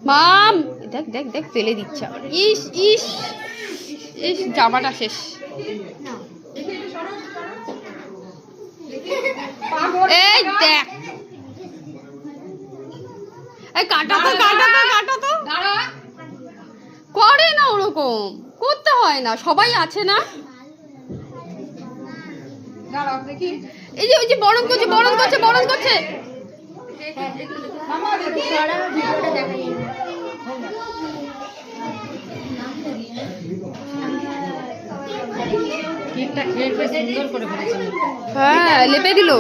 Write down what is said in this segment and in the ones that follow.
মাম দেখ দেখ দেখ ফেলে দিচ্ছে। ইস ইস ইস জামাটা শেষ। এই দেখ এই কাটা তো করে না, ওরকম করতে হয় না, সবাই আছে না। এই যে ওই যে বরণ করছে হ্যাঁ লেপে দিল।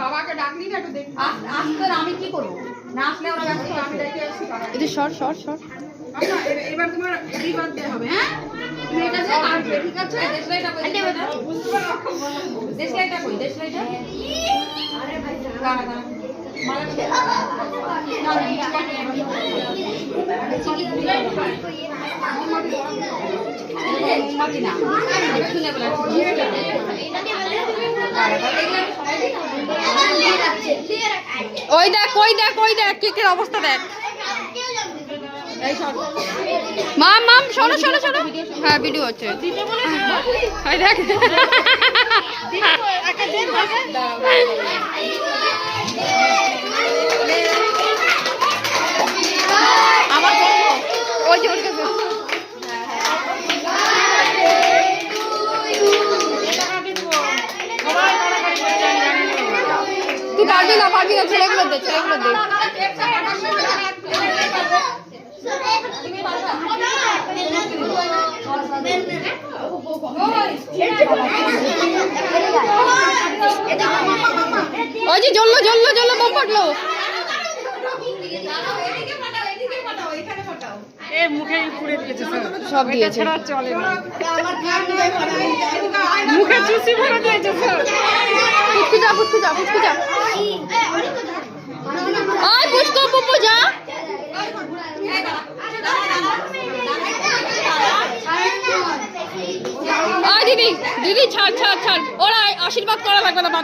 বাবাকে ডাকলি না একটু দেখ আসতে, আমি কি করবো না আসলে ওরা ব্যস্ত, আমি দেখে আসছি। এটা সর এবার তোমার এই বাদ দেওয়া হবে। হ্যাঁ তুমি এটা যে কাটবে, ঠিক আছে? দেশলাইটা কই? দেশলাইটা কই? দেশলাইটা আরে ভাই গানা গানা ওই দেখ কেকের অবস্থা দেখ। মাম শোনো হ্যাঁ ভিডিও হচ্ছে। দেখ ওই যে তুই পারবি না ছেলেগুলো দে। ওই যে জ্বললো বোম ফাটলো। মুখে পুড়ে দিয়েছে সব দিয়েছে, চলে না। মুখে চুষি ভরে দিয়েছে। পুচকু যা আয় পুচকু যা। দিদি ছাড় ওরা আশীর্বাদ করা লাগবে না।